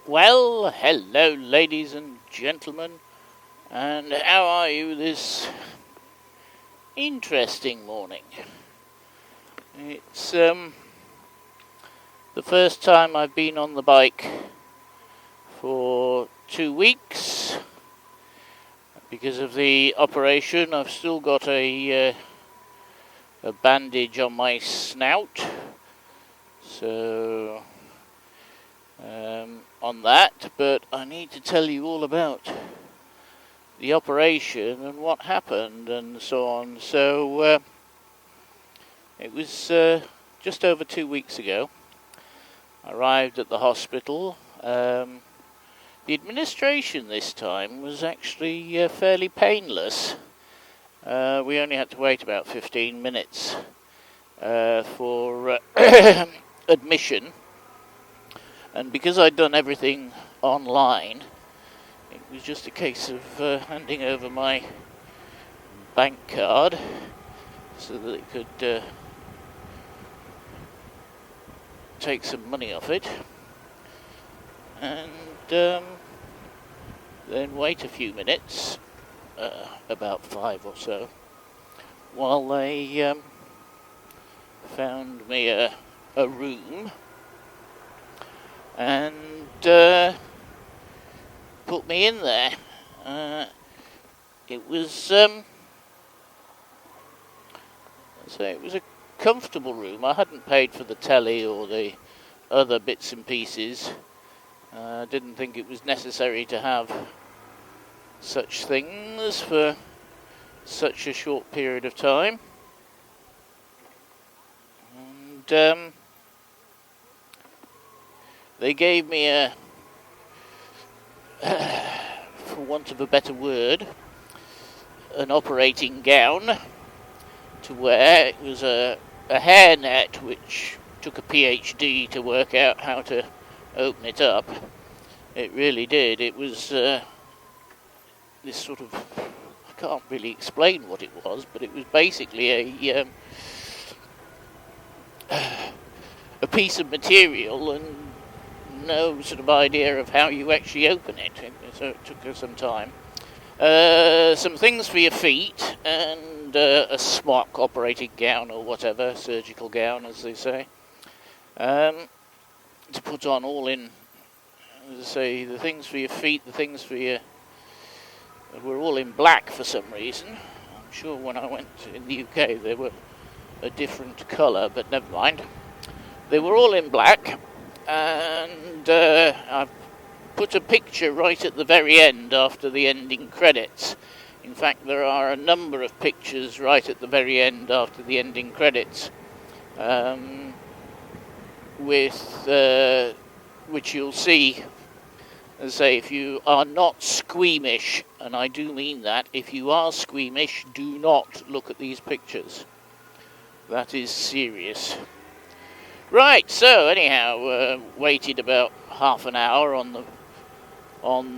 Well, hello ladies and gentlemen, and how are you this interesting morning? It's the first time I've been on the bike for 2 weeks. Because of the operation, I've still got a bandage on my snout, so on that, but I need to tell you all about the operation and what happened and so on. So it was just over 2 weeks ago. I arrived at the hospital. The administration this time was actually fairly painless. We only had to wait about 15 minutes for admission. And because I'd done everything online, it was just a case of handing over my bank card so that it could take some money off it. And then wait a few minutes, about 5 or so, while they found me a room and put me in there. It was it was a comfortable room. I hadn't paid for the telly or the other bits and pieces. Didn't think it was necessary to have such things for such a short period of time. And they gave me for want of a better word, an operating gown to wear. It was a hairnet which took a PhD to work out how to open it up. It really did. It was this sort of, I can't really explain what it was, but it was basically a piece of material and no sort of idea of how you actually open it. So it took us some time. Some things for your feet and a smock operating gown or whatever, surgical gown as they say. To put on all in, as I say, the things for your feet, the things for your, were all in black for some reason. I'm sure when I went in the UK they were a different colour, but never mind. They were all in black, and I've put a picture right at the very end after the ending credits. In fact, there are a number of pictures right at the very end after the ending credits. Which you'll see, as I say, if you are not squeamish, and I do mean that, if you are squeamish, do not look at these pictures. That is serious. Right, so anyhow, waited about half an hour on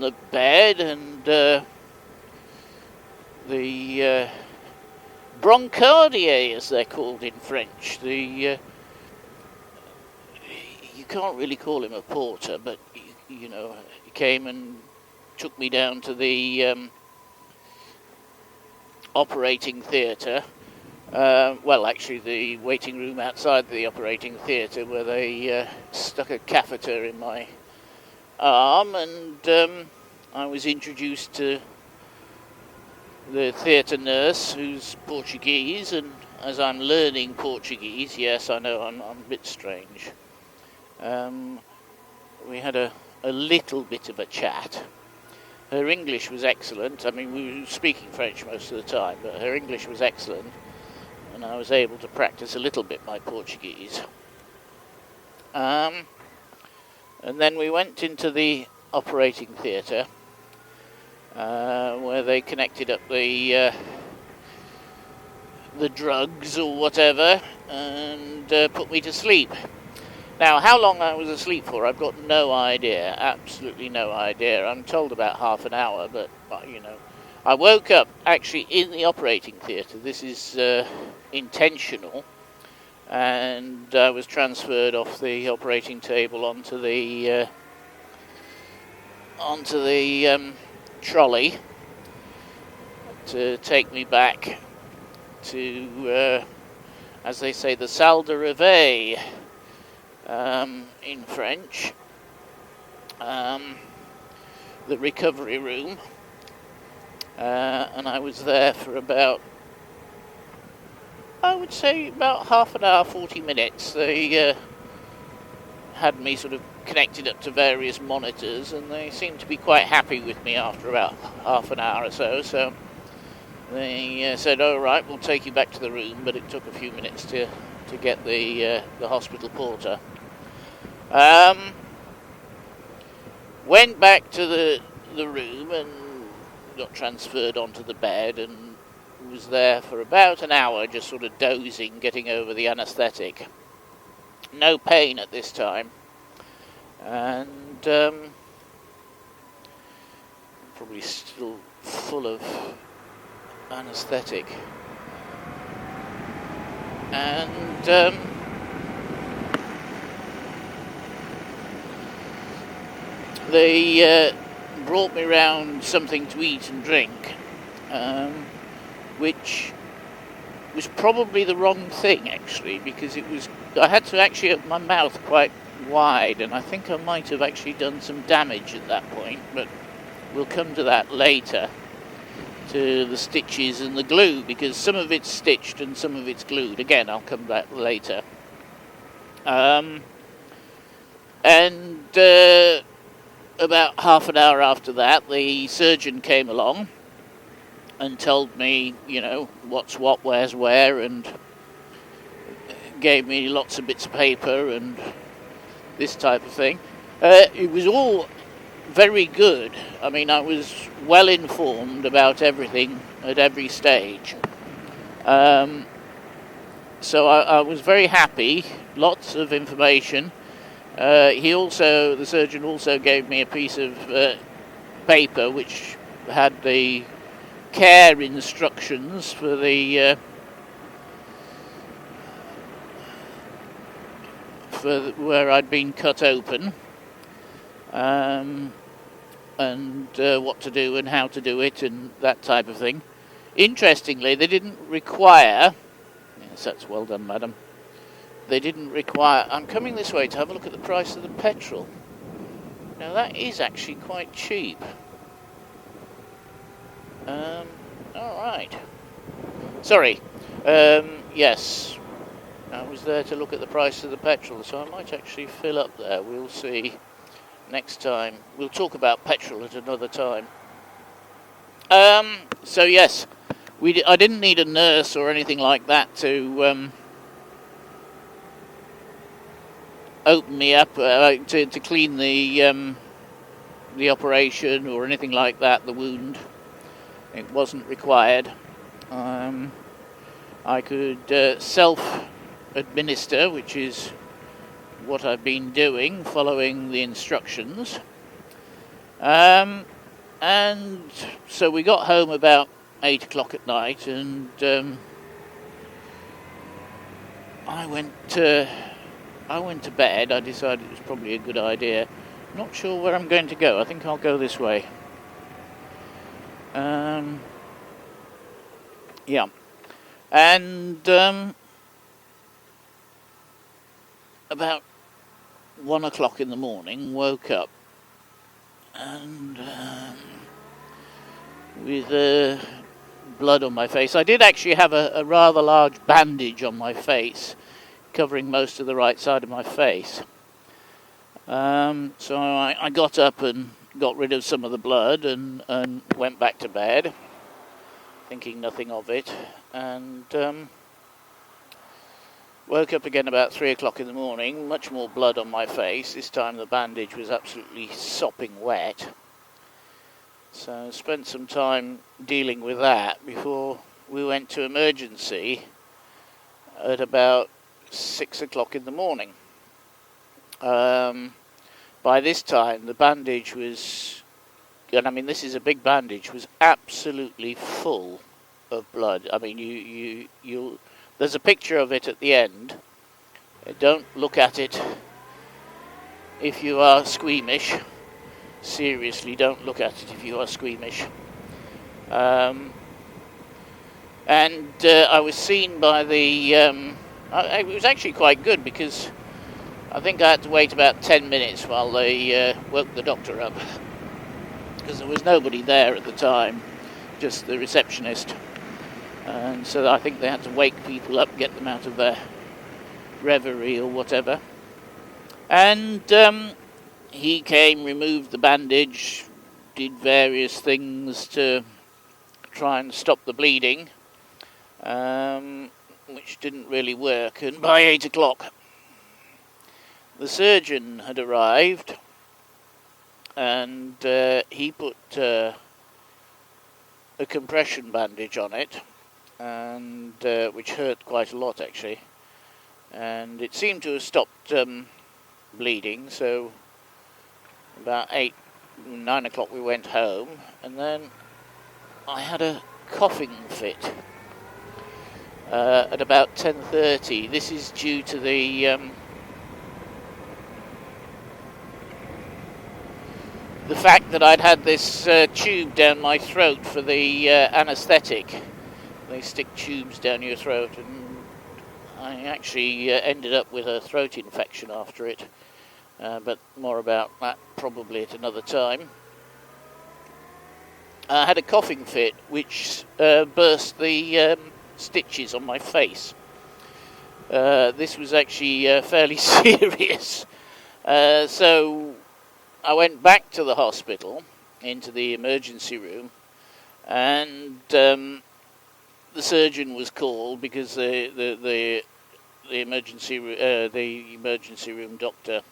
the bed, and the brancardier, as they're called in French, you can't really call him a porter, but you know, he came and took me down to the operating theatre. Well, actually, the waiting room outside the operating theatre, where they stuck a catheter in my arm, and I was introduced to the theatre nurse, who's Portuguese, and as I'm learning Portuguese, yes, I know I'm a bit strange. We had a little bit of a chat. Her English was excellent. I mean, we were speaking French most of the time, but her English was excellent, and I was able to practice a little bit my Portuguese. And then we went into the operating theatre, where they connected up the drugs or whatever, and put me to sleep. Now, how long I was asleep for, I've got no idea, absolutely no idea. I'm told about half an hour, but, you know, I woke up actually in the operating theatre. This is intentional, and I was transferred off the operating table onto the onto the trolley to take me back to, as they say, the salle de réveil in French, the recovery room, and I was there for about, I would say, about half an hour, 40 minutes. They had me sort of connected up to various monitors, and they seemed to be quite happy with me after about half an hour or so. So they said, "All right, we'll take you back to the room," but it took a few minutes to get the hospital porter. Went back to the room and got transferred onto the bed, and was there for about an hour, just sort of dozing, getting over the anaesthetic. No pain at this time, and probably still full of anaesthetic. And they brought me round something to eat and drink, which was probably the wrong thing, actually, because I had to actually open my mouth quite wide, and I think I might have actually done some damage at that point, but we'll come to that later, to the stitches and the glue, because some of it's stitched and some of it's glued. Again, I'll come back later. About half an hour after that, the surgeon came along and told me, what's what, where's where, and gave me lots of bits of paper and this type of thing. It was all very good. I mean, I was well informed about everything at every stage. So I was very happy, lots of information. The surgeon also gave me a piece of paper which had the care instructions for where I'd been cut open, and what to do and how to do it and that type of thing. Interestingly, they didn't require, yes, that's well done, madam, they didn't require, I'm coming this way to have a look at the price of the petrol. Now that is actually quite cheap. Alright. Sorry. Yes. I was there to look at the price of the petrol, so I might actually fill up there. We'll see next time. We'll talk about petrol at another time. So yes, I didn't need a nurse or anything like that to open me up, to clean the operation or anything like that, the wound. It wasn't required. I could self-administer, which is what I've been doing, following the instructions. And so we got home about 8 o'clock at night, and I went to bed. I decided it was probably a good idea. Not sure where I'm going to go. I think I'll go this way. Yeah. And about 1 o'clock in the morning, woke up and with blood on my face. I did actually have a rather large bandage on my face, covering most of the right side of my face. So I got up and got rid of some of the blood and went back to bed, thinking nothing of it, and woke up again about 3 o'clock in the morning, much more blood on my face. This time the bandage was absolutely sopping wet. So I spent some time dealing with that before we went to emergency at about 6 o'clock in the morning. By this time the bandage was, and I mean this is a big bandage, was absolutely full of blood. I mean you there's a picture of it at the end. Don't look at it if you are squeamish. seriously, don't look at it if you are squeamish. And I was seen by the... it was actually quite good, because I think I had to wait about 10 minutes while they woke the doctor up, because there was nobody there at the time, just the receptionist. And so I think they had to wake people up, get them out of their reverie or whatever. And he came, removed the bandage, did various things to try and stop the bleeding, which didn't really work. And by 8 o'clock, the surgeon had arrived, and he put a compression bandage on it, and which hurt quite a lot actually, and it seemed to have stopped bleeding. So about 9 o'clock we went home, and then I had a coughing fit at about 10:30. This is due to the fact that I'd had this tube down my throat for the anaesthetic. They stick tubes down your throat, and I actually ended up with a throat infection after it. But more about that probably at another time. I had a coughing fit which burst the stitches on my face. This was actually fairly serious. So I went back to the hospital, into the emergency room, and the surgeon was called because the emergency room doctor,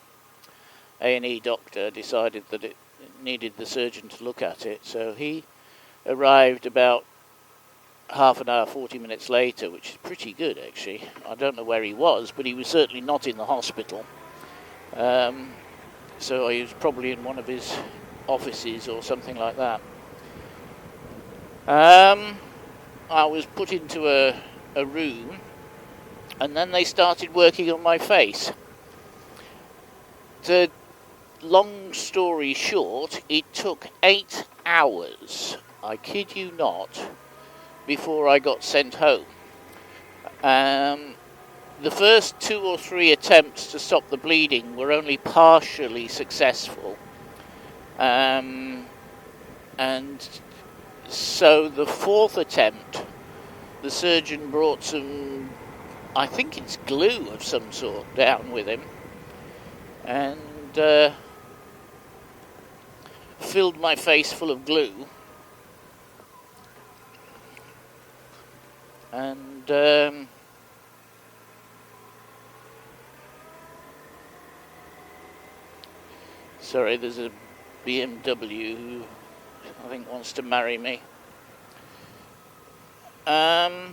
A&E doctor, decided that it needed the surgeon to look at it. So he arrived about half an hour, 40 minutes later, which is pretty good actually. I don't know where he was, but he was certainly not in the hospital. So he was probably in one of his offices or something like that. I was put into a room, and then they started working on my face. The long story short, it took 8 hours, I kid you not, before I got sent home. The first 2 or 3 attempts to stop the bleeding were only partially successful. And so the 4th attempt, the surgeon brought some, I think it's glue of some sort, down with him, and filled my face full of glue. And sorry, there's a BMW who I think wants to marry me. The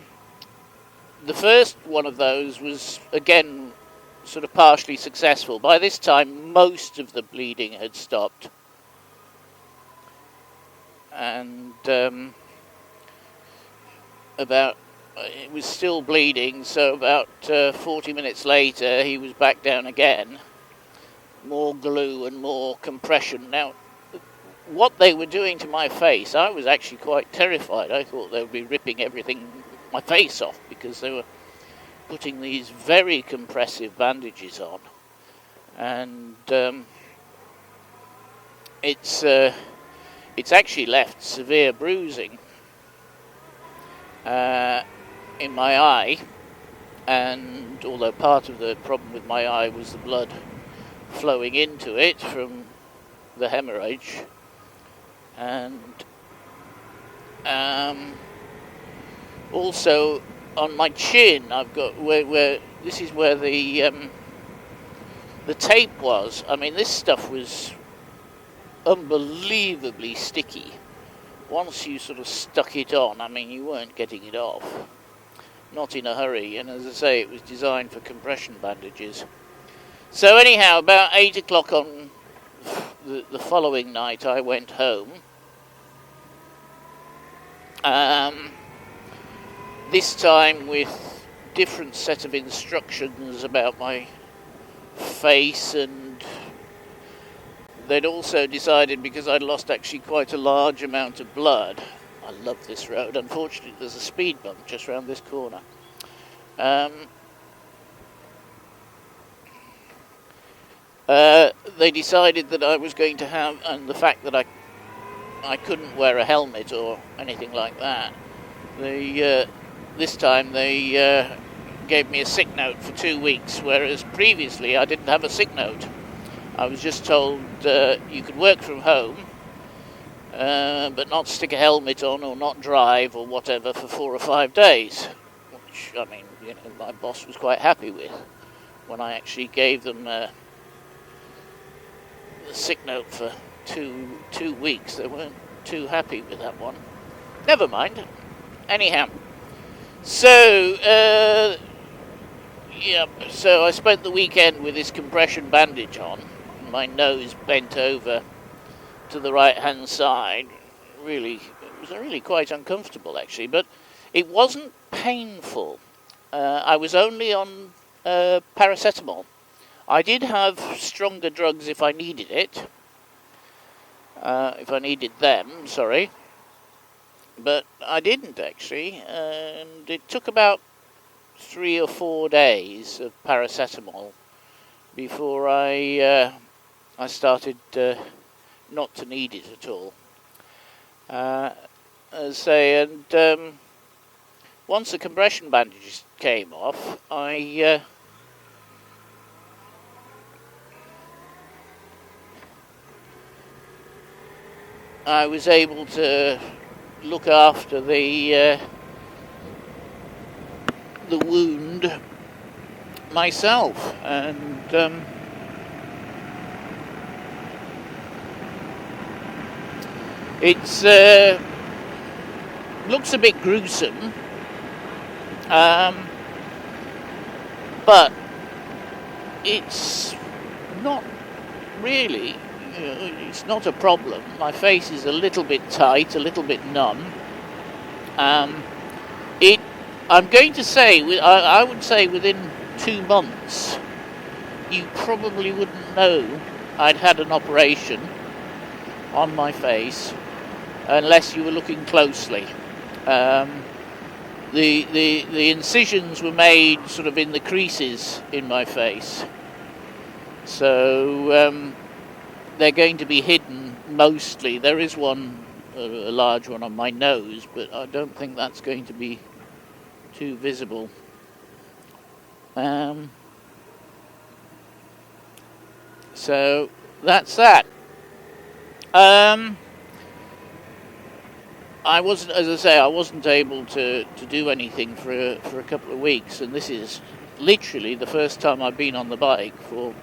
first one of those was, again, sort of partially successful. By this time, most of the bleeding had stopped. And it was still bleeding, so about 40 minutes later, he was back down again. More glue and more compression. Now, what they were doing to my face, I was actually quite terrified. I thought they would be ripping my face off, because they were putting these very compressive bandages on. And it's actually left severe bruising in my eye, and although part of the problem with my eye was the blood flowing into it from the hemorrhage, and also on my chin I've got where this is where the tape was. I mean, this stuff was unbelievably sticky. Once you sort of stuck it on, I mean, you weren't getting it off, not in a hurry. And as I say, it was designed for compression bandages. So anyhow, about 8 o'clock on the following night, I went home. This time with different set of instructions about my face and they'd also decided, because I'd lost actually quite a large amount of blood. I love this road. Unfortunately, there's a speed bump just round this corner. They decided that I was going to have, and the fact that I couldn't wear a helmet or anything like that, this time they gave me a sick note for 2 weeks, whereas previously I didn't have a sick note. I was just told you could work from home, but not stick a helmet on or not drive or whatever for 4 or 5 days, which, I mean, you know, my boss was quite happy with. When I actually gave them the sick note for two weeks, they weren't too happy with that one. Never mind. Anyhow, so yeah, so I spent the weekend with this compression bandage on, my nose bent over to the right hand side. Really, it was really quite uncomfortable actually, but it wasn't painful. I was only on paracetamol. I did have stronger drugs if I needed it, if I needed them, sorry, but I didn't actually, and it took about 3 or 4 days of paracetamol before I started not to need it at all. As I say, and once the compression bandages came off, I was able to look after the wound myself, and it's looks a bit gruesome, but it's not really. It's not a problem. My face is a little bit tight, a little bit numb. I'm going to say, I would say within 2 months, you probably wouldn't know I'd had an operation on my face unless you were looking closely. The incisions were made sort of in the creases in my face, so they're going to be hidden mostly. There is one, a large one on my nose, but I don't think that's going to be too visible. So that's that. I wasn't, as I say, I wasn't able to do anything for a couple of weeks, and this is literally the first time I've been on the bike for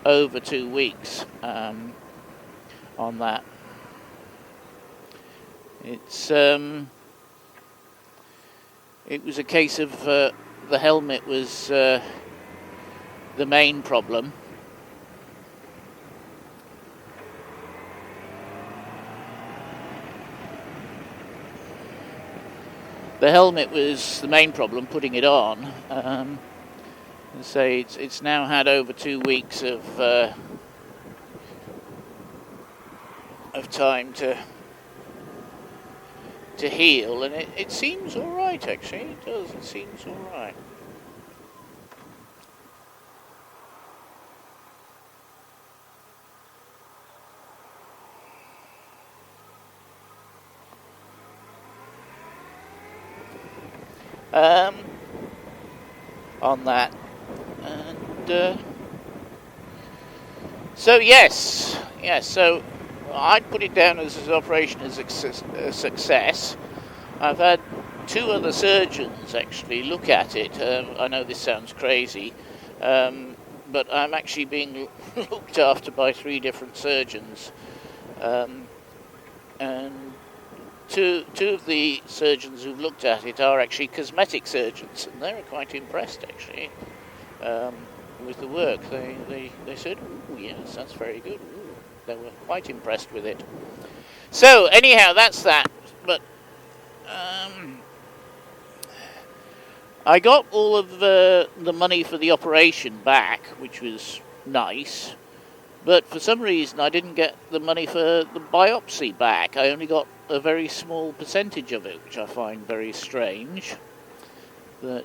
over 2 weeks. On that, it's it was a case of the helmet was the main problem. The helmet was the main problem, putting it on. And say it's now had over 2 weeks of time to heal, and it seems all right actually. It does. It seems all right. On that, and so yes. So I'd put it down as an operation as a success. I've had 2 other surgeons actually look at it. I know this sounds crazy, but I'm actually being looked after by 3 different surgeons, and two of the surgeons who've looked at it are actually cosmetic surgeons, and they were quite impressed actually with the work. They said, "Ooh, yes, that's very good." Ooh. They were quite impressed with it. So anyhow, that's that. But I got all of the money for the operation back, which was nice. But for some reason I didn't get the money for the biopsy back. I only got a very small percentage of it, which I find very strange. That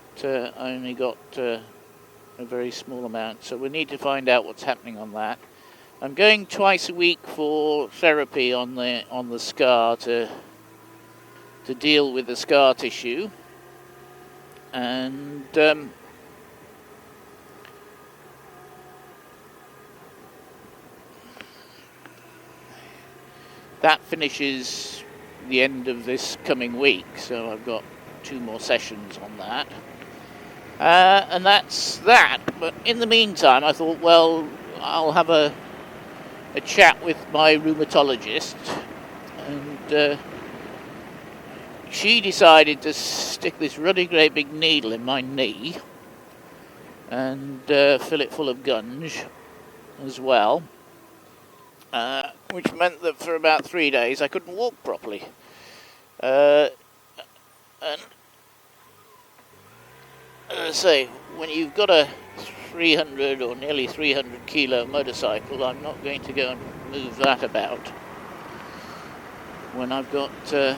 I only got a very small amount, so we need to find out what's happening on that. I'm going twice a week for therapy on the scar to deal with the scar tissue, and that finishes the end of this coming week, so I've got 2 more sessions on that. And that's that. But in the meantime, I thought, well, I'll have a chat with my rheumatologist, and she decided to stick this ruddy great big needle in my knee and fill it full of gunge as well, which meant that for about 3 days I couldn't walk properly. And as I say, when you've got a 300 or nearly 300 kilo motorcycle, I'm not going to go and move that about when I've got a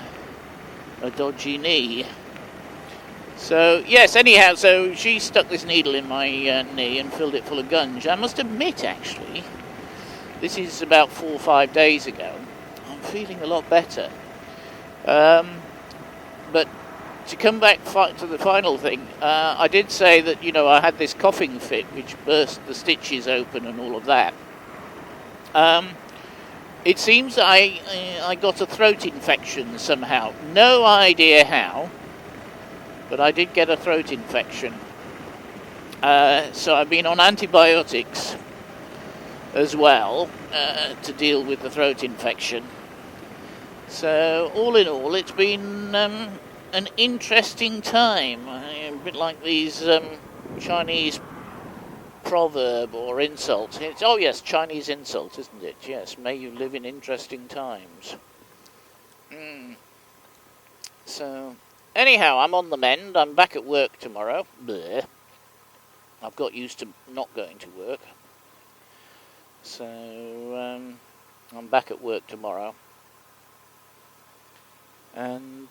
dodgy knee. So yes, anyhow, so she stuck this needle in my knee and filled it full of gunge. I must admit, actually, this is about 4 or 5 days ago, I'm feeling a lot better. But to come back to the final thing, I did say that, you know, I had this coughing fit which burst the stitches open and all of that. It seems I got a throat infection somehow. No idea how, but I did get a throat infection. So I've been on antibiotics as well to deal with the throat infection. So all in all, it's been an interesting time. A bit like these Chinese proverb or insult. It's, oh yes, Chinese insult, isn't it? Yes, may you live in interesting times. So anyhow, I'm on the mend. I'm back at work tomorrow. Bleh. I've got used to not going to work. So I'm back at work tomorrow. And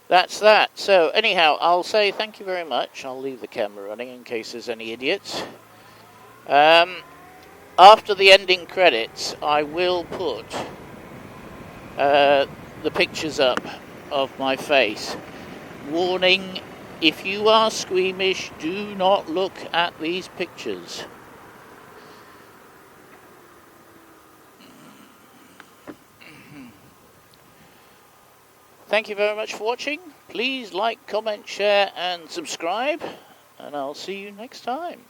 that's that. So anyhow, I'll say thank you very much. I'll leave the camera running in case there's any idiots. After the ending credits, I will put the pictures up of my face. Warning, if you are squeamish, do not look at these pictures. Thank you very much for watching. Please like, comment, share and subscribe, and I'll see you next time.